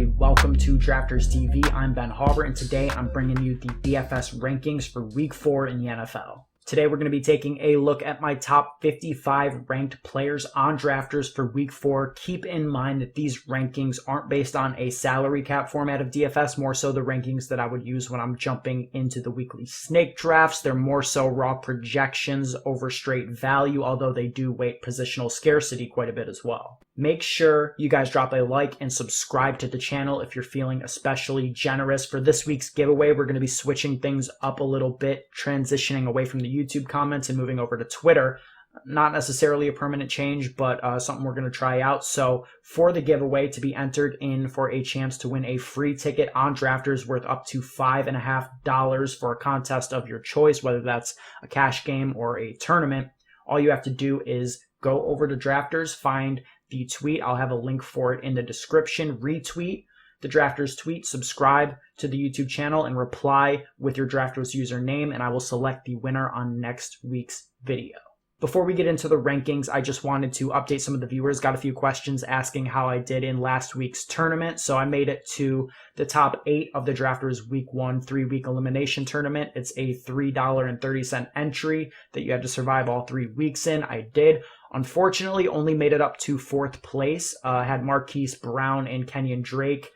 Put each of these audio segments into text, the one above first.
everybody? Welcome to Drafters TV. I'm Ben Hauver, and today I'm bringing you the DFS rankings for Week 4 in the NFL. Today we're going to be taking a look at my top 55 ranked players on Drafters for Week 4. Keep in mind that these rankings aren't based on a salary cap format of DFS, more so the rankings that I would use when I'm jumping into the weekly snake drafts. They're more so raw projections over straight value, although they do weight positional scarcity quite a bit as well. Make sure you guys drop a like and subscribe to the channel if you're feeling especially generous. For this week's giveaway, we're going to be switching things up a little bit, transitioning away from the YouTube comments and moving over to Twitter. Not necessarily a permanent change, but something we're going to try out. So for the giveaway, to be entered in for a chance to win a free ticket on Drafters worth up to $5.50 for a contest of your choice, whether that's a cash game or a tournament, all you have to do is go over to Drafters, find the tweet. I'll have a link for it in the description. Retweet the Drafters tweet, subscribe to the YouTube channel, and reply with your Drafters username, and I will select the winner on next week's video. Before we get into the rankings, I just wanted to update some of the viewers. Got a few questions asking how I did in last week's tournament. So I made it to the top 8 of the Drafters Week 1 3-week elimination tournament. It's a $3.30 entry that you had to survive all 3 weeks in. I did. Unfortunately, only made it up to 4th place. Had Marquise Brown and Kenyon Drake,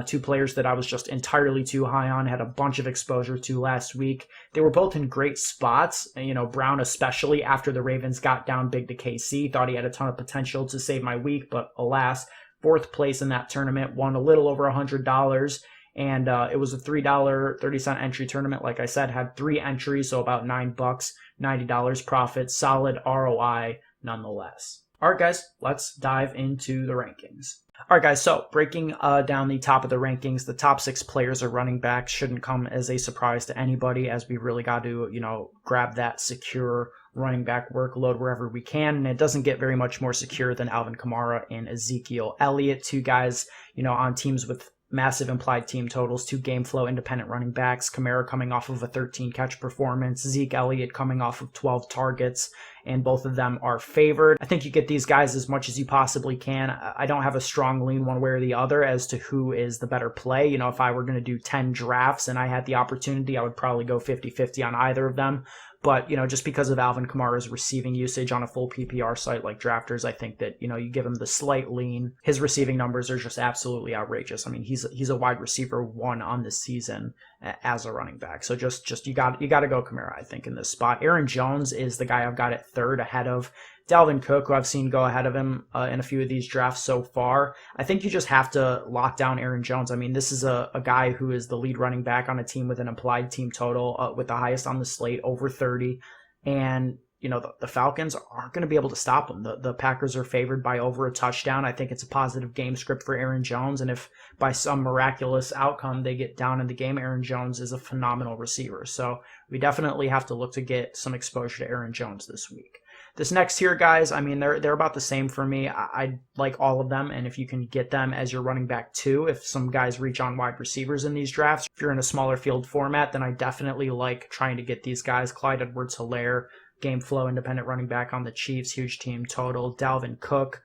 2 players that I was just entirely too high on, had a bunch of exposure to last week. They were both in great spots. You know, Brown especially after the Ravens got down big to KC. Thought he had a ton of potential to save my week, but alas, 4th place in that tournament, won a little over $100. And it was a $3.30 entry tournament. Like I said, had 3 entries, so about $9, $90 profit, solid ROI nonetheless. All right, guys, let's dive into the rankings. All right, guys, so breaking down the top of the rankings, the top 6 players are running backs. Shouldn't come as a surprise to anybody, as we really got to, grab that secure running back workload wherever we can. And it doesn't get very much more secure than Alvin Kamara and Ezekiel Elliott, 2 guys, on teams with massive implied team totals, 2 game flow independent running backs. Kamara coming off of a 13 catch performance, Zeke Elliott coming off of 12 targets, and both of them are favored. I think you get these guys as much as you possibly can. I don't have a strong lean one way or the other as to who is the better play. If I were going to do 10 drafts and I had the opportunity, I would probably go 50-50 on either of them. But, just because of Alvin Kamara's receiving usage on a full PPR site like Drafters, I think that, you give him the slight lean. His receiving numbers are just absolutely outrageous. I mean, he's a wide receiver 1 on the season as a running back. So just you got to go Kamara, I think, in this spot. Aaron Jones is the guy I've got at 3rd ahead of Dalvin Cook, who I've seen go ahead of him in a few of these drafts so far. I think you just have to lock down Aaron Jones. I mean, this is a guy who is the lead running back on a team with an implied team total with the highest on the slate, over 30. And, the Falcons aren't going to be able to stop him. The Packers are favored by over a touchdown. I think it's a positive game script for Aaron Jones. And if by some miraculous outcome they get down in the game, Aaron Jones is a phenomenal receiver. So we definitely have to look to get some exposure to Aaron Jones this week. This next tier, guys, I mean, they're about the same for me. I like all of them, and if you can get them as your running back 2, if some guys reach on wide receivers in these drafts, if you're in a smaller field format, then I definitely like trying to get these guys. Clyde Edwards-Helaire, game flow independent running back on the Chiefs, huge team total. Dalvin Cook,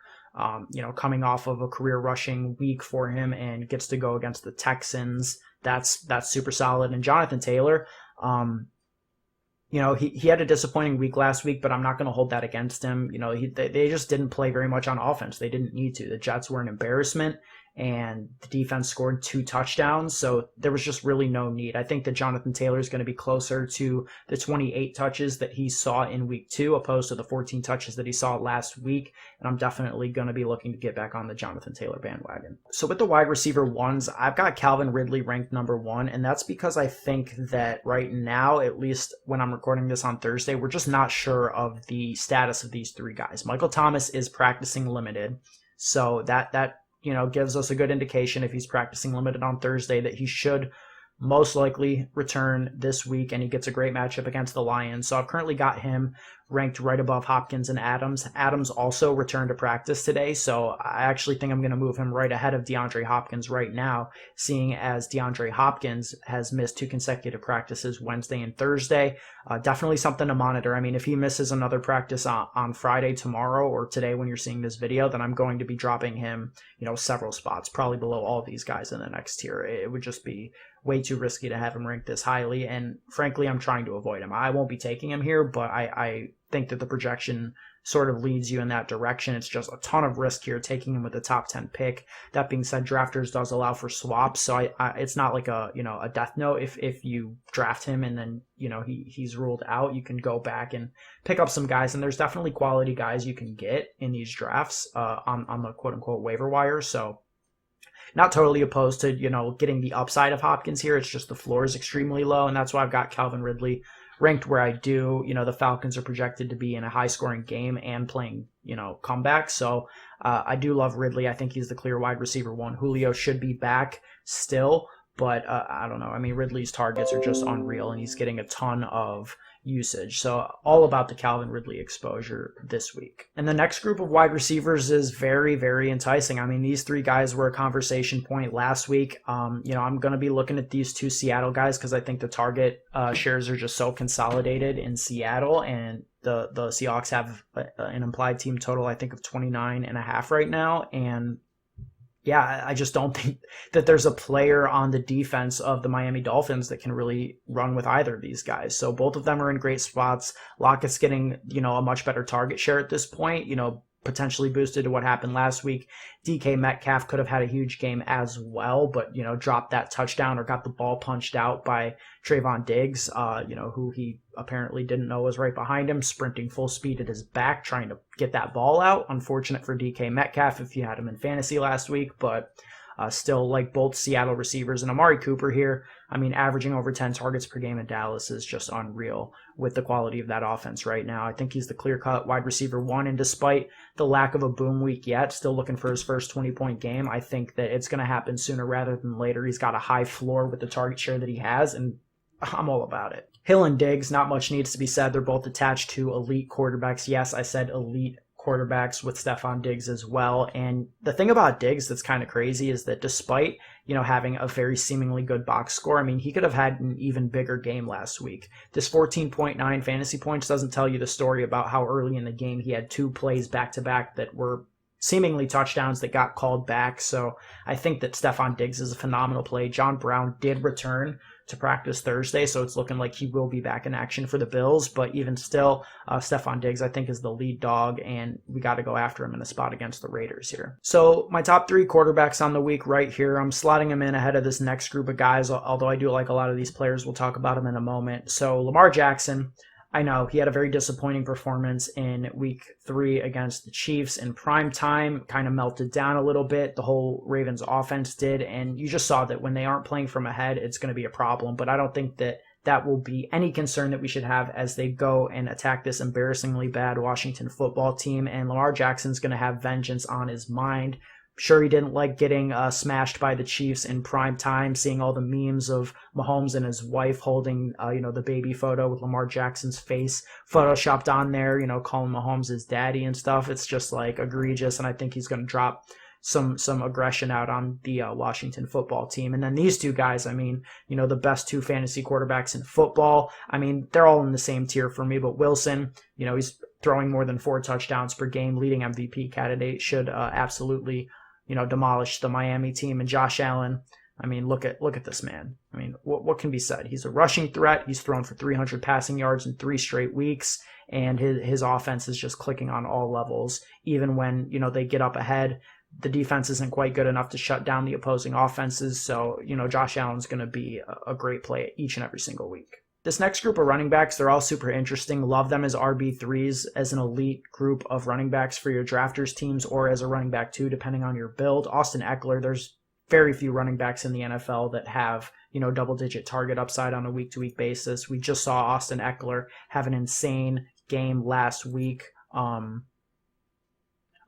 coming off of a career rushing week for him and gets to go against the Texans. That's super solid. And Jonathan Taylor, he had a disappointing week last week, but I'm not going to hold that against him. They just didn't play very much on offense. They didn't need to. The Jets were an embarrassment, and the defense scored 2 touchdowns, so there was just really no need. I think that Jonathan Taylor is going to be closer to the 28 touches that he saw in week 2 opposed to the 14 touches that he saw last week, and I'm definitely going to be looking to get back on the Jonathan Taylor bandwagon. So with the wide receiver 1s, I've got Calvin Ridley ranked number 1, and that's because I think that right now, at least when I'm recording this on Thursday, we're just not sure of the status of these 3 guys. Michael Thomas is practicing limited, so that gives us a good indication if he's practicing limited on Thursday that he should most likely return this week, and he gets a great matchup against the Lions. So I've currently got him ranked right above Hopkins and Adams. Adams also returned to practice today, so I actually think I'm going to move him right ahead of DeAndre Hopkins right now, seeing as DeAndre Hopkins has missed 2 consecutive practices, Wednesday and Thursday. Definitely something to monitor. I mean, if he misses another practice on Friday, tomorrow, or today when you're seeing this video, then I'm going to be dropping him, several spots, probably below all these guys in the next tier. It would just be way too risky to have him ranked this highly, and frankly, I'm trying to avoid him. I won't be taking him here, but I think that the projection sort of leads you in that direction. It's just a ton of risk here taking him with a top 10 pick. That being said, Drafters does allow for swaps, so it's not like a death note. If you draft him and then he's ruled out, you can go back and pick up some guys, and there's definitely quality guys you can get in these drafts on the quote unquote waiver wire. So not totally opposed to getting the upside of Hopkins here. It's just the floor is extremely low, and that's why I've got Calvin Ridley ranked where I do. The Falcons are projected to be in a high-scoring game and playing, comeback. So I do love Ridley. I think he's the clear wide receiver 1. Julio should be back still, but I don't know. I mean, Ridley's targets are just unreal, and he's getting a ton of usage. So all about the Calvin Ridley exposure this week. And the next group of wide receivers is very, very enticing. I mean, these 3 guys were a conversation point last week. I'm going to be looking at these 2 Seattle guys because I think the target shares are just so consolidated in Seattle, and the Seahawks have an implied team total, I think, of 29.5 right now. And yeah, I just don't think that there's a player on the defense of the Miami Dolphins that can really run with either of these guys. So both of them are in great spots. Lockett's getting, a much better target share at this point, potentially boosted to what happened last week. DK Metcalf could have had a huge game as well, but, dropped that touchdown or got the ball punched out by Trayvon Diggs, who he apparently didn't know was right behind him, sprinting full speed at his back, trying to get that ball out. Unfortunate for DK Metcalf if you had him in fantasy last week, but still like both Seattle receivers. And Amari Cooper here, I mean, averaging over 10 targets per game in Dallas is just unreal with the quality of that offense right now. I think he's the clear-cut wide receiver 1, and despite the lack of a boom week yet, still looking for his first 20-point game. I think that it's going to happen sooner rather than later. He's got a high floor with the target share that he has, and I'm all about it. Hill and Diggs, not much needs to be said. They're both attached to elite quarterbacks. Yes, I said elite quarterbacks with Stephon Diggs as well. And the thing about Diggs that's kind of crazy is that despite, having a very seemingly good box score, I mean, he could have had an even bigger game last week. This 14.9 fantasy points doesn't tell you the story about how early in the game he had 2 plays back-to-back that were seemingly touchdowns that got called back. So I think that Stephon Diggs is a phenomenal play. John Brown did return to practice Thursday, so it's looking like he will be back in action for the Bills. But even still, Stephon Diggs, I think, is the lead dog, and we got to go after him in a spot against the Raiders here. So my top 3 quarterbacks on the week right here, I'm slotting them in ahead of this next group of guys, although I do like a lot of these players. We'll talk about them in a moment. So Lamar Jackson, I know he had a very disappointing performance in week 3 against the Chiefs in prime time, kind of melted down a little bit. The whole Ravens offense did, and you just saw that when they aren't playing from ahead, it's going to be a problem. But I don't think that will be any concern that we should have as they go and attack this embarrassingly bad Washington football team. And Lamar Jackson's going to have vengeance on his mind. Sure, he didn't like getting smashed by the Chiefs in prime time, seeing all the memes of Mahomes and his wife holding, the baby photo with Lamar Jackson's face photoshopped on there, calling Mahomes his daddy and stuff. It's just like egregious, and I think he's going to drop some aggression out on the Washington football team. And then these 2 guys, I mean, the best 2 fantasy quarterbacks in football. I mean, they're all in the same tier for me, but Wilson, he's throwing more than 4 touchdowns per game, leading MVP candidate, should absolutely demolish the Miami team. And Josh Allen, I mean, look at this man. I mean, what can be said? He's a rushing threat. He's thrown for 300 passing yards in 3 straight weeks, and his offense is just clicking on all levels. Even when, they get up ahead, the defense isn't quite good enough to shut down the opposing offenses. So, Josh Allen's going to be a great play each and every single week. This next group of running backs, they're all super interesting. Love them as RB3s, as an elite group of running backs for your drafters teams, or as a running back 2, depending on your build. Austin Eckler, there's very few running backs in the NFL that have, double-digit target upside on a week-to-week basis. We just saw Austin Eckler have an insane game last week.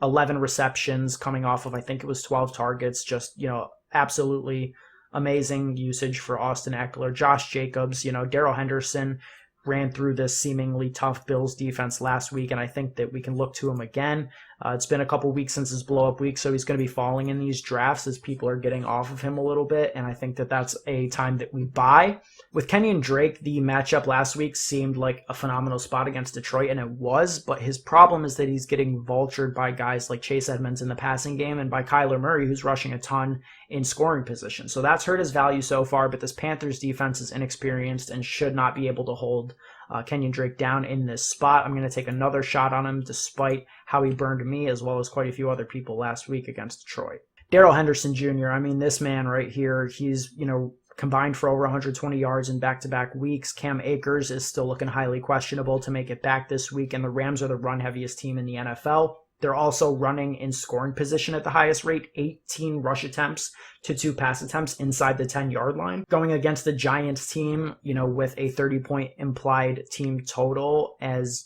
11 receptions coming off of, I think it was 12 targets, just, absolutely amazing usage for Austin Eckler. Josh Jacobs, Darrell Henderson ran through this seemingly tough Bills defense last week, and I think that we can look to him again. It's been a couple weeks since his blow-up week, so he's going to be falling in these drafts as people are getting off of him a little bit, and I think that that's a time that we buy. With Kenyon Drake, the matchup last week seemed like a phenomenal spot against Detroit, and it was, but his problem is that he's getting vultured by guys like Chase Edmonds in the passing game and by Kyler Murray, who's rushing a ton in scoring position. So that's hurt his value so far, but this Panthers defense is inexperienced and should not be able to hold Kenyon Drake down in this spot. I'm going to take another shot on him despite how he burned me as well as quite a few other people last week against Detroit. Darrell Henderson Jr., I mean, this man right here, he's, combined for over 120 yards in back-to-back weeks. Cam Akers is still looking highly questionable to make it back this week, and the Rams are the run-heaviest team in the NFL. They're also running in scoring position at the highest rate, 18 rush attempts to 2 pass attempts inside the 10-yard line. Going against the Giants team, with a 30-point implied team total as,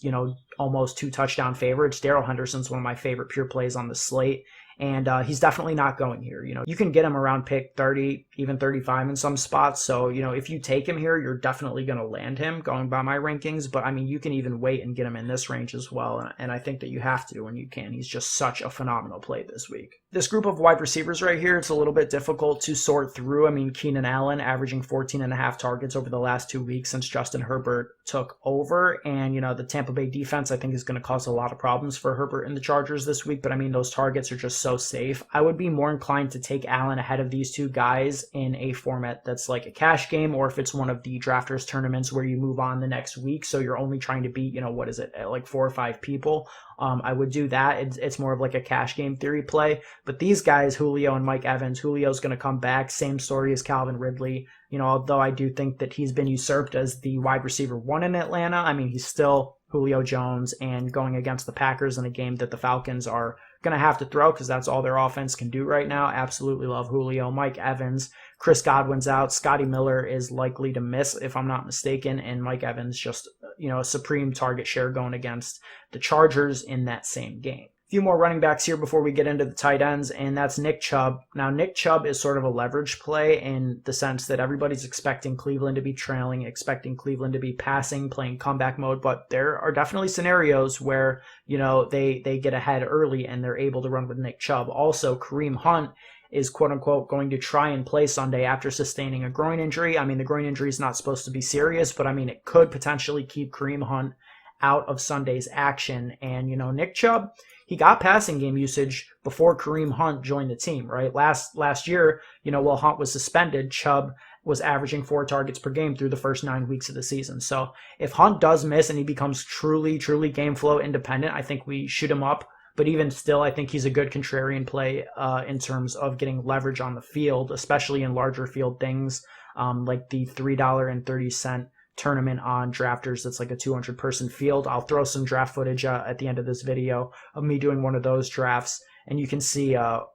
almost 2 touchdown favorites, Darrell Henderson's one of my favorite pure plays on the slate. And he's definitely not going here. You can get him around pick 30, even 35 in some spots. So, if you take him here, you're definitely going to land him going by my rankings. But, I mean, you can even wait and get him in this range as well. And I think that you have to when you can. He's just such a phenomenal play this week. This group of wide receivers right here, it's a little bit difficult to sort through. I mean, Keenan Allen averaging 14.5 targets over the last 2 weeks since Justin Herbert took over. And, the Tampa Bay defense, I think, is going to cause a lot of problems for Herbert and the Chargers this week. But, I mean, those targets are just so safe. I would be more inclined to take Allen ahead of these two guys in a format that's like a cash game, or if it's one of the drafters tournaments where you move on the next week. So you're only trying to beat, like 4 or 5 people. I would do that. It's more of like a cash game theory play. But these guys, Julio and Mike Evans, Julio's going to come back. Same story as Calvin Ridley. Although I do think that he's been usurped as the wide receiver 1 in Atlanta. I mean, he's still Julio Jones, and going against the Packers in a game that the Falcons are going to have to throw because that's all their offense can do right now. Absolutely love Julio. Mike Evans, Chris Godwin's out. Scotty Miller is likely to miss if I'm not mistaken, and Mike Evans just, a supreme target share going against the Chargers in that same game. Few more running backs here before we get into the tight ends, and that's Nick Chubb. Now, Nick Chubb is sort of a leverage play in the sense that everybody's expecting Cleveland to be trailing, expecting Cleveland to be passing, playing comeback mode, but there are definitely scenarios where, they get ahead early and they're able to run with Nick Chubb. Also, Kareem Hunt is quote-unquote going to try and play Sunday after sustaining a groin injury. I mean, the groin injury is not supposed to be serious, but I mean, it could potentially keep Kareem Hunt out of Sunday's action. And, Nick Chubb, he got passing game usage before Kareem Hunt joined the team, right? Last year, while Hunt was suspended, Chubb was averaging 4 targets per game through the first 9 weeks of the season. So if Hunt does miss and he becomes truly game flow independent, I think we shoot him up. But even still, I think he's a good contrarian play in terms of getting leverage on the field, especially in larger field things like the $3.30 tournament on Drafters. That's like a 200-person field. I'll throw some draft footage at the end of this video of me doing one of those drafts, and you can see, how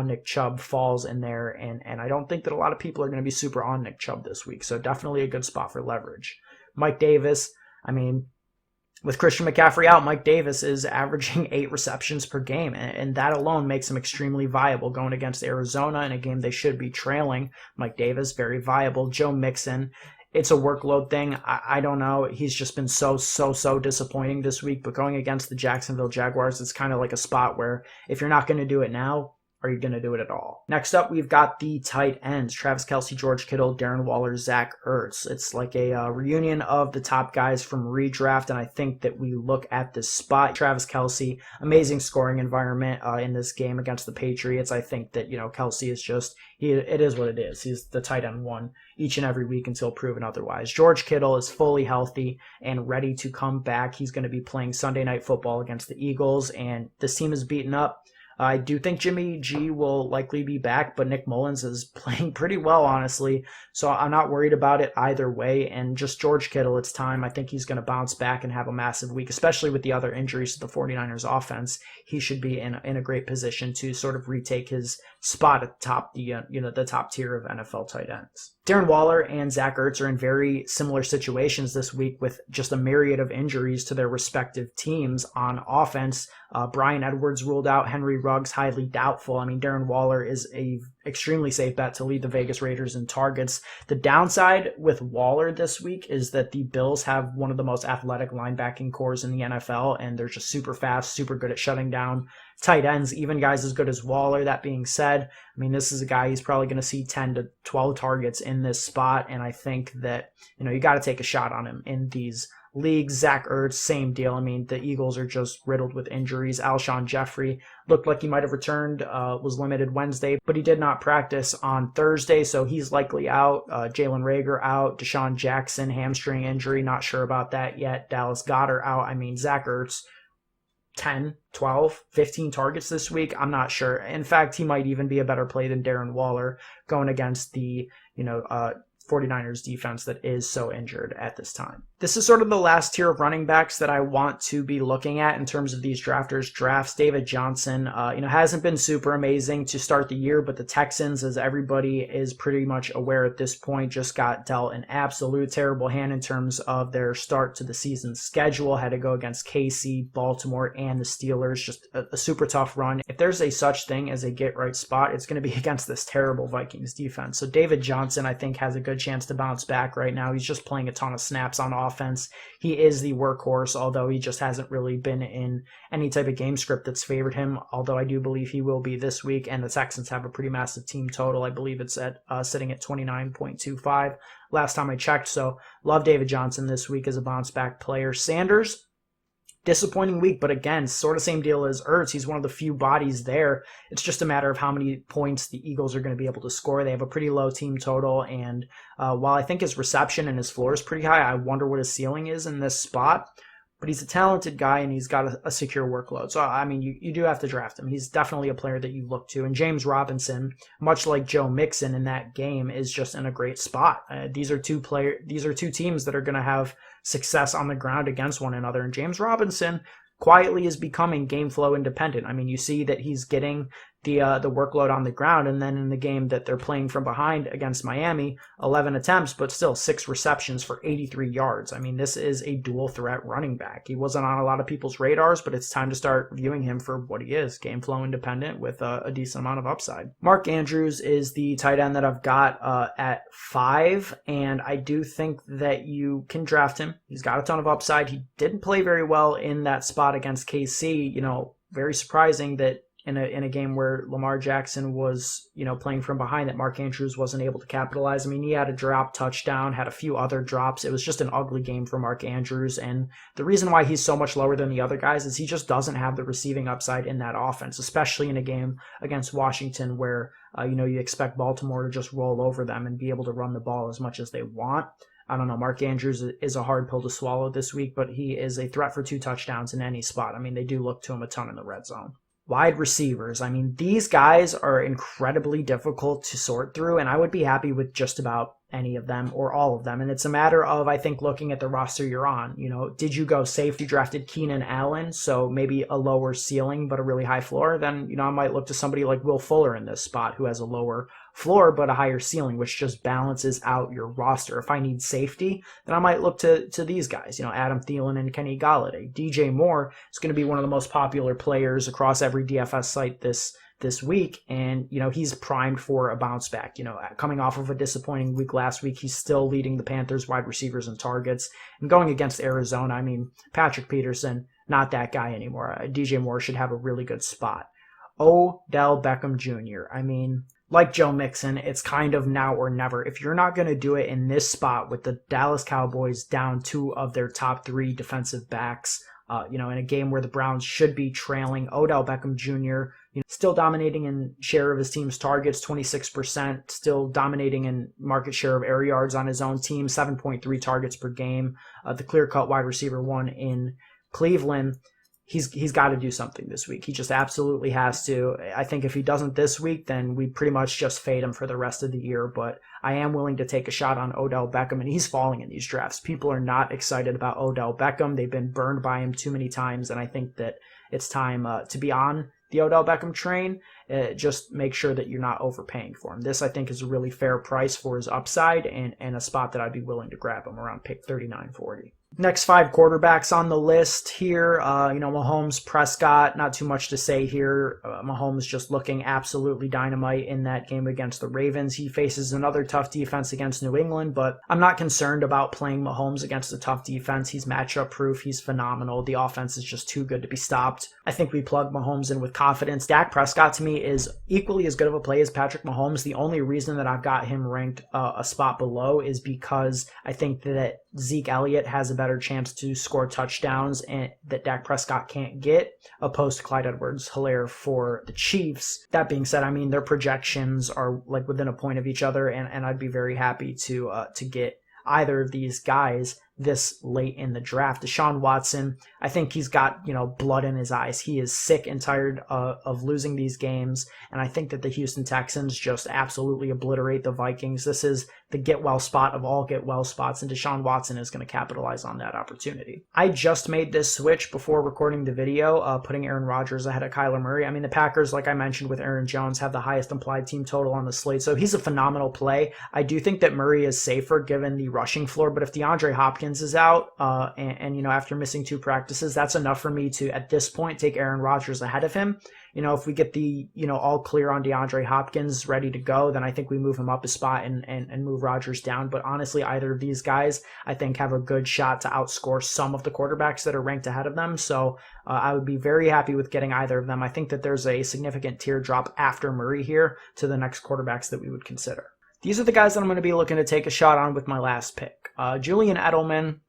Nick Chubb falls in there. And I don't think that a lot of people are going to be super on Nick Chubb this week. So definitely a good spot for leverage. Mike Davis, I mean, with Christian McCaffrey out, Mike Davis is averaging 8 receptions per game, and that alone makes him extremely viable going against Arizona in a game they should be trailing. Mike Davis, very viable. Joe Mixon, it's a workload thing. I don't know. He's just been so disappointing this week, but going against the Jacksonville Jaguars, it's kind of like a spot where if you're not going to do it now, are you going to do it at all? Next up, we've got the tight ends, Travis Kelce, George Kittle, Darren Waller, Zach Ertz. It's like a reunion of the top guys from redraft, and I think that we look at this spot. Travis Kelce, amazing scoring environment in this game against the Patriots. I think that, Kelce is just, it is what it is. He's the tight end 1 each and every week until proven otherwise. George Kittle is fully healthy and ready to come back. He's going to be playing Sunday Night Football against the Eagles, and this team is beaten up. I do think Jimmy G will likely be back, but Nick Mullins is playing pretty well, honestly. So I'm not worried about it either way. And just George Kittle, it's time. I think he's going to bounce back and have a massive week, especially with the other injuries to the 49ers offense. He should be in a great position to sort of retake his spot at the top, the top tier of NFL tight ends. Darren Waller and Zach Ertz are in very similar situations this week with just a myriad of injuries to their respective teams on offense. Brian Edwards ruled out, Henry Ruggs highly doubtful. I mean, Darren Waller is a extremely safe bet to lead the Vegas Raiders in targets. The downside with Waller this week is that the Bills have one of the most athletic linebacking cores in the NFL, and they're just super fast, super good at shutting down tight ends, even guys as good as Waller. That being said, I mean, this is a guy, he's probably going to see 10 to 12 targets in this spot, and I think that, you got to take a shot on him in these leagues. Zach Ertz, same deal. I mean, the Eagles are just riddled with injuries. Alshon Jeffrey looked like he might have returned, was limited Wednesday, but he did not practice on Thursday, so he's likely out. Jalen Reagor out. Deshaun Jackson, hamstring injury, not sure about that yet. Dallas Goedert out. I mean, Zach Ertz, 10, 12, 15 targets this week. I'm not sure. In fact, he might even be a better play than Darren Waller going against the, 49ers defense that is so injured at this time. This is sort of the last tier of running backs that I want to be looking at in terms of these drafters' drafts. David Johnson, hasn't been super amazing to start the year, but the Texans, as everybody is pretty much aware at this point, just got dealt an absolute terrible hand in terms of their start to the season schedule. Had to go against KC, Baltimore, and the Steelers. Just a super tough run. If there's a such thing as a get-right spot, it's going to be against this terrible Vikings defense. So David Johnson, I think, has a good chance to bounce back right now. He's just playing a ton of snaps on offense. He is the workhorse, although he just hasn't really been in any type of game script that's favored him, although I do believe he will be this week, and the Texans have a pretty massive team total. I believe it's at sitting at 29.25 last time I checked, so love David Johnson this week as a bounce back player. Sanders, disappointing week, but again, sort of same deal as Ertz. He's one of the few bodies there. It's just a matter of how many points the Eagles are going to be able to score. They have a pretty low team total, and while I think his reception and his floor is pretty high, I wonder what his ceiling is in this spot. But he's a talented guy, and he's got a secure workload. So, I mean, you do have to draft him. He's definitely a player that you look to. And James Robinson, much like Joe Mixon in that game, is just in a great spot. These are two teams that are going to have success on the ground against one another. And James Robinson quietly is becoming game flow independent. I mean, you see that he's getting the workload on the ground, and then in the game that they're playing from behind against Miami, 11 attempts, but still 6 receptions for 83 yards. I mean, this is a dual threat running back. He wasn't on a lot of people's radars, but it's time to start viewing him for what he is, game flow independent with a decent amount of upside. Mark Andrews is the tight end that I've got at 5, and I do think that you can draft him. He's got a ton of upside. He didn't play very well in that spot against KC. Very surprising that in a game where Lamar Jackson was, playing from behind, that Mark Andrews wasn't able to capitalize. I mean, he had a drop touchdown, had a few other drops. It was just an ugly game for Mark Andrews. And the reason why he's so much lower than the other guys is he just doesn't have the receiving upside in that offense, especially in a game against Washington where, you expect Baltimore to just roll over them and be able to run the ball as much as they want. I don't know. Mark Andrews is a hard pill to swallow this week, but he is a threat for 2 touchdowns in any spot. I mean, they do look to him a ton in the red zone. Wide receivers. I mean, these guys are incredibly difficult to sort through, and I would be happy with just about any of them or all of them. And it's a matter of, I think, looking at the roster you're on. Did you go safety, drafted Keenan Allen, so maybe a lower ceiling but a really high floor? Then, I might look to somebody like Will Fuller in this spot who has a lower floor but a higher ceiling, which just balances out your roster. If I need safety, then I might look to these guys, Adam Thielen and Kenny Golladay. DJ Moore is going to be one of the most popular players across every DFS site this week, and he's primed for a bounce back. Coming off of a disappointing week last week, he's still leading the Panthers wide receivers in targets, and going against Arizona, I mean, Patrick Peterson, not that guy anymore. DJ Moore should have a really good spot. Odell Beckham Jr. I mean, like Joe Mixon, it's kind of now or never. If you're not going to do it in this spot with the Dallas Cowboys down 2 of their top 3 defensive backs, in a game where the Browns should be trailing, Odell Beckham Jr., still dominating in share of his team's targets, 26%, still dominating in market share of air yards on his own team, 7.3 targets per game, the clear-cut wide receiver 1 in Cleveland. He's got to do something this week. He just absolutely has to. I think if he doesn't this week, then we pretty much just fade him for the rest of the year. But I am willing to take a shot on Odell Beckham, and he's falling in these drafts. People are not excited about Odell Beckham. They've been burned by him too many times, and I think that it's time to be on the Odell Beckham train. Just make sure that you're not overpaying for him. This, I think, is a really fair price for his upside and a spot that I'd be willing to grab him around pick 39-40. Next 5 quarterbacks on the list here, Mahomes, Prescott, not too much to say here. Mahomes just looking absolutely dynamite in that game against the Ravens. He faces another tough defense against New England, but I'm not concerned about playing Mahomes against a tough defense. He's matchup proof. He's phenomenal. The offense is just too good to be stopped. I think we plug Mahomes in with confidence. Dak Prescott to me is equally as good of a play as Patrick Mahomes. The only reason that I've got him ranked a spot below is because I think that Zeke Elliott has a better chance to score touchdowns and that Dak Prescott can't get, opposed to Clyde Edwards-Helaire for the Chiefs. That being said, I mean, their projections are like within a point of each other, and I'd be very happy to get either of these guys this late in the draft. Deshaun Watson, I think he's got, blood in his eyes. He is sick and tired of losing these games, and I think that the Houston Texans just absolutely obliterate the Vikings. This is the get-well spot of all get-well spots, and Deshaun Watson is going to capitalize on that opportunity. I just made this switch before recording the video, putting Aaron Rodgers ahead of Kyler Murray. I mean, the Packers, like I mentioned with Aaron Jones, have the highest implied team total on the slate, so he's a phenomenal play. I do think that Murray is safer given the rushing floor, but if DeAndre Hopkins is out and after missing 2 practices, that's enough for me to, at this point, take Aaron Rodgers ahead of him. If we get the, all clear on DeAndre Hopkins ready to go, then I think we move him up a spot and move Rodgers down. But honestly, either of these guys, I think, have a good shot to outscore some of the quarterbacks that are ranked ahead of them. So I would be very happy with getting either of them. I think that there's a significant teardrop after Murray here to the next quarterbacks that we would consider. These are the guys that I'm going to be looking to take a shot on with my last pick. Julian Edelman,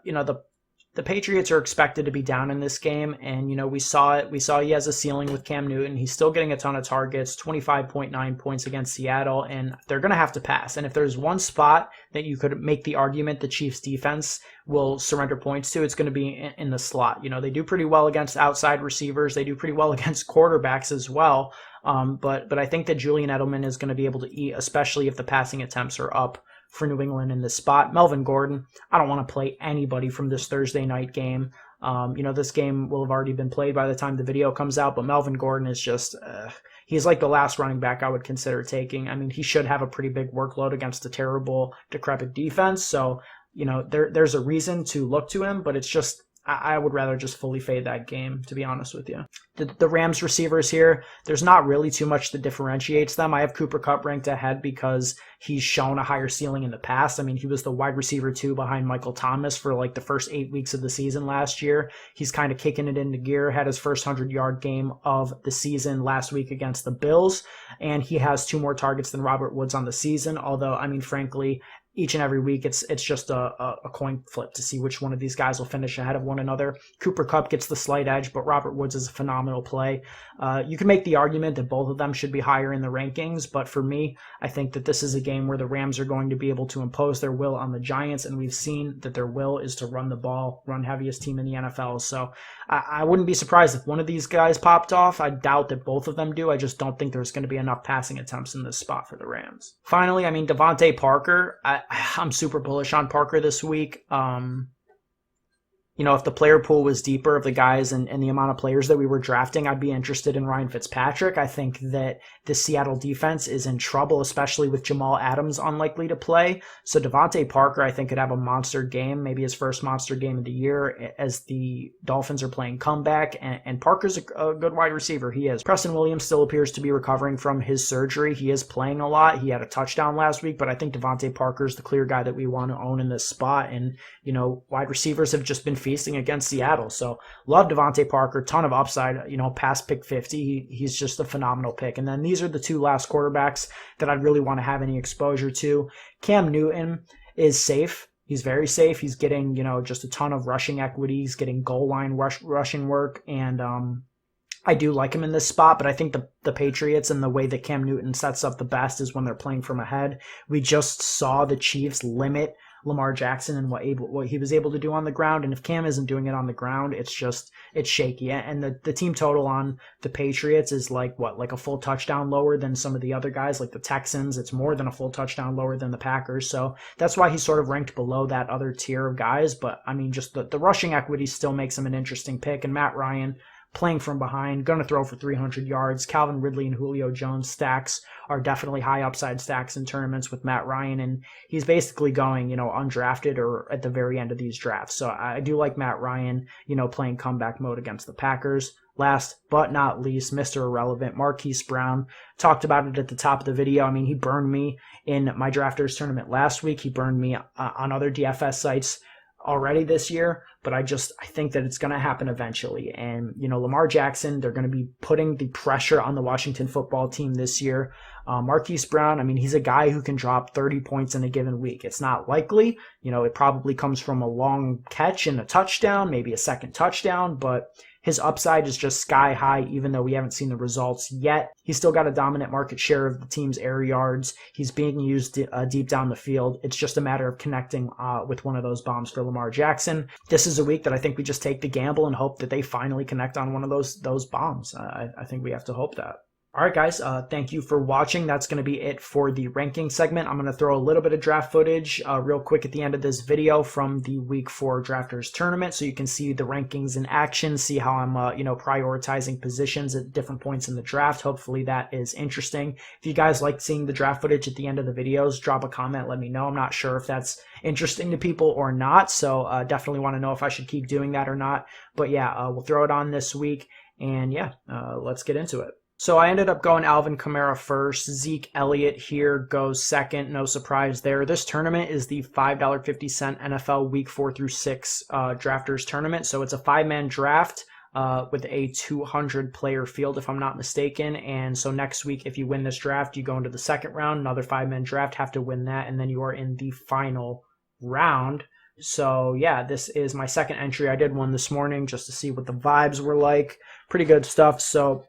the Patriots are expected to be down in this game, and we saw it. We saw he has a ceiling with Cam Newton. He's still getting a ton of targets, 25.9 points against Seattle, and they're going to have to pass. And if there's one spot that you could make the argument the Chiefs defense will surrender points to, it's going to be in the slot. They do pretty well against outside receivers. They do pretty well against quarterbacks as well. But I think that Julian Edelman is going to be able to eat, especially if the passing attempts are up for New England in this spot. Melvin Gordon, I don't want to play anybody from this Thursday night game. This game will have already been played by the time the video comes out, but Melvin Gordon is just, he's like the last running back I would consider taking. I mean, he should have a pretty big workload against a terrible, decrepit defense. So, there's a reason to look to him, but it's just, I would rather just fully fade that game, to be honest with you. The Rams receivers here, there's not really too much that differentiates them. I have Cooper Kupp ranked ahead because he's shown a higher ceiling in the past. I mean, he was the wide receiver 2 behind Michael Thomas for like the first 8 weeks of the season last year. He's kind of kicking it into gear, had his first 100-yard game of the season last week against the Bills, and he has 2 more targets than Robert Woods on the season, although, I mean, frankly, each and every week, it's just a coin flip to see which one of these guys will finish ahead of one another. Cooper Kupp gets the slight edge, but Robert Woods is a phenomenal play. You can make the argument that both of them should be higher in the rankings, but for me, I think that this is a game where the Rams are going to be able to impose their will on the Giants, and we've seen that their will is to run the ball, run heaviest team in the NFL. So I wouldn't be surprised if one of these guys popped off. I doubt that both of them do. I just don't think there's going to be enough passing attempts in this spot for the Rams. Finally, I mean, Devontae Parker, I'm super bullish on Parker this week. If the player pool was deeper of the guys and the amount of players that we were drafting, I'd be interested in Ryan Fitzpatrick. I think that the Seattle defense is in trouble, especially with Jamal Adams unlikely to play. So Devontae Parker, I think, could have a monster game, maybe his first monster game of the year as the Dolphins are playing comeback. And Parker's a good wide receiver. He is. Preston Williams still appears to be recovering from his surgery. He is playing a lot. He had a touchdown last week, but I think Devontae Parker is the clear guy that we want to own in this spot. And, wide receivers have just been feasting against Seattle. So love Devontae Parker, ton of upside, past pick 50. He's just a phenomenal pick. And then these are the 2 last quarterbacks that I'd really want to have any exposure to. Cam Newton is safe. He's very safe. He's getting, just a ton of rushing equity. He's getting goal line rushing work. And I do like him in this spot, but I think the Patriots and the way that Cam Newton sets up the best is when they're playing from ahead. We just saw the Chiefs limit Lamar Jackson and what he was able to do on the ground. And if Cam isn't doing it on the ground, it's shaky. And the team total on the Patriots is like a full touchdown lower than some of the other guys, like the Texans. It's more than a full touchdown lower than the Packers. So that's why he's sort of ranked below that other tier of guys. But I mean, just the rushing equity still makes him an interesting pick. And Matt Ryan playing from behind, going to throw for 300 yards. Calvin Ridley and Julio Jones stacks are definitely high upside stacks in tournaments with Matt Ryan, and he's basically going, undrafted or at the very end of these drafts. So I do like Matt Ryan, playing comeback mode against the Packers. Last but not least, Mr. Irrelevant, Marquise Brown. Talked about it at the top of the video. I mean, he burned me in my drafters tournament last week. He burned me on other DFS sites already this year, but I think that it's going to happen eventually. And, Lamar Jackson, they're going to be putting the pressure on the Washington football team this year. Marquise Brown, I mean, he's a guy who can drop 30 points in a given week. It's not likely. It probably comes from a long catch and a touchdown, maybe a second touchdown, but his upside is just sky high, even though we haven't seen the results yet. He's still got a dominant market share of the team's air yards. He's being used deep down the field. It's just a matter of connecting with one of those bombs for Lamar Jackson. This is a week that I think we just take the gamble and hope that they finally connect on one of those bombs. I think we have to hope that. All right, guys, thank you for watching. That's going to be it for the ranking segment. I'm going to throw a little bit of draft footage real quick at the end of this video from the Week 4 Drafters Tournament, so you can see the rankings in action, see how I'm, prioritizing positions at different points in the draft. Hopefully that is interesting. If you guys like seeing the draft footage at the end of the videos, drop a comment, let me know. I'm not sure if that's interesting to people or not, so definitely want to know if I should keep doing that or not. But yeah, we'll throw it on this week, and yeah, let's get into it. So I ended up going Alvin Kamara first. Zeke Elliott here goes second. No surprise there. This tournament is the $5.50 NFL Week 4 through 6 drafters tournament. So it's a 5-man draft with a 200-player field, if I'm not mistaken. And so next week, if you win this draft, you go into the second round. Another 5-man draft, have to win that, and then you are in the final round. So yeah, this is my second entry. I did one this morning just to see what the vibes were like. Pretty good stuff. So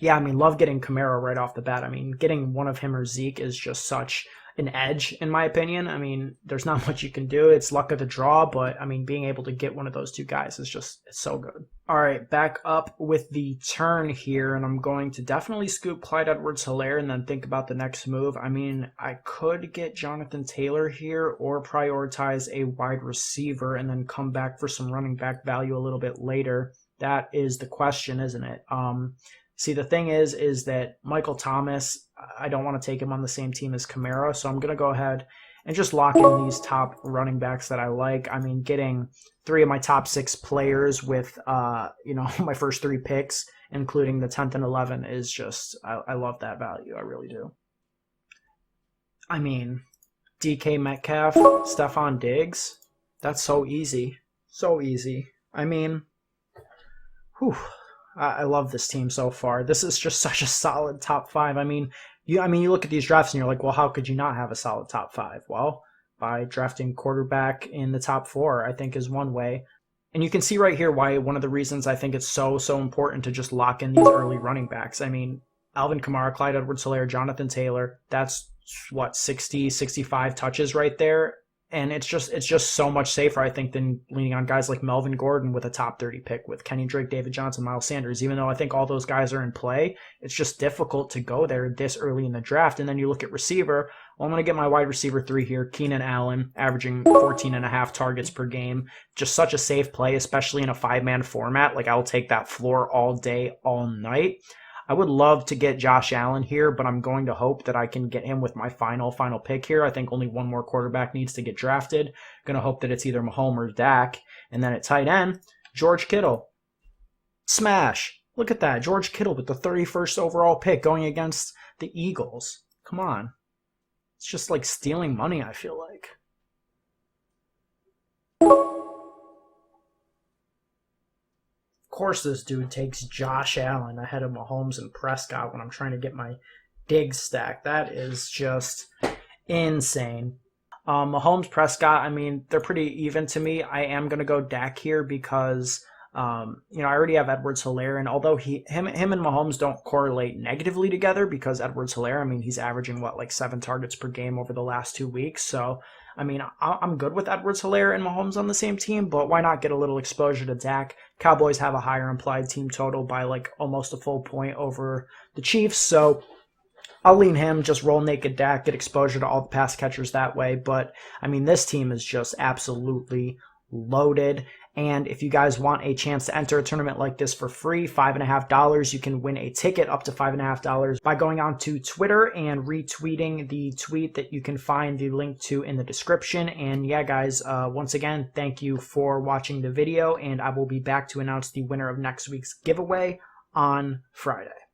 yeah, I mean, love getting Kamara right off the bat. I mean, getting one of him or Zeke is just such an edge, in my opinion. I mean, there's not much you can do. It's luck of the draw, but I mean, being able to get one of those two guys is it's so good. All right, back up with the turn here, and I'm going to definitely scoop Clyde Edwards-Helaire and then think about the next move. I mean, I could get Jonathan Taylor here or prioritize a wide receiver and then come back for some running back value a little bit later. That is the question, isn't it? See, the thing is that Michael Thomas, I don't want to take him on the same team as Kamara, so I'm going to go ahead and just lock in these top running backs that I like. I mean, getting 3 of my top 6 players with, my first 3 picks, including the 10th and 11th, is just, I love that value. I really do. I mean, DK Metcalf, Stephon Diggs, that's so easy. So easy. I mean, whew. I love this team so far. This is just such a solid top 5. I mean, you look at these drafts and you're like, well, how could you not have a solid top 5? Well, by drafting quarterback in the top 4, I think is one way. And you can see right here why one of the reasons I think it's so important to just lock in these early running backs. I mean, Alvin Kamara, Clyde Edwards-Helaire, Jonathan Taylor, that's what, 60, 65 touches right there. And it's just so much safer, I think, than leaning on guys like Melvin Gordon with a top 30 pick, with Kenny Drake, David Johnson, Miles Sanders. Even though I think all those guys are in play, it's just difficult to go there this early in the draft. And then you look at receiver. Well, I'm going to get my wide receiver 3 here, Keenan Allen, averaging 14.5 targets per game. Just such a safe play, especially in a 5-man format. Like, I'll take that floor all day, all night. I would love to get Josh Allen here, but I'm going to hope that I can get him with my final pick here. I think only one more quarterback needs to get drafted. Going to hope that it's either Mahomes or Dak. And then at tight end, George Kittle. Smash. Look at that. George Kittle with the 31st overall pick going against the Eagles. Come on. It's just like stealing money, I feel like. Of course this dude takes Josh Allen ahead of Mahomes and Prescott when I'm trying to get my Diggs stack. That is just insane. Mahomes, Prescott, I mean, they're pretty even to me. I am going to go Dak here because, I already have Edwards-Helaire, and although him and Mahomes don't correlate negatively together because Edwards-Helaire, I mean, he's averaging, 7 targets per game over the last 2 weeks. So, I mean, I'm good with Edwards-Helaire and Mahomes on the same team, but why not get a little exposure to Dak? Cowboys have a higher implied team total by almost a full point over the Chiefs, so I'll lean him, just roll naked Dak, get exposure to all the pass catchers that way. But, I mean, this team is just absolutely loaded. And if you guys want a chance to enter a tournament like this for free, $5.50, you can win a ticket up to $5.50 by going on to Twitter and retweeting the tweet that you can find the link to in the description. And yeah, guys, once again, thank you for watching the video, and I will be back to announce the winner of next week's giveaway on Friday.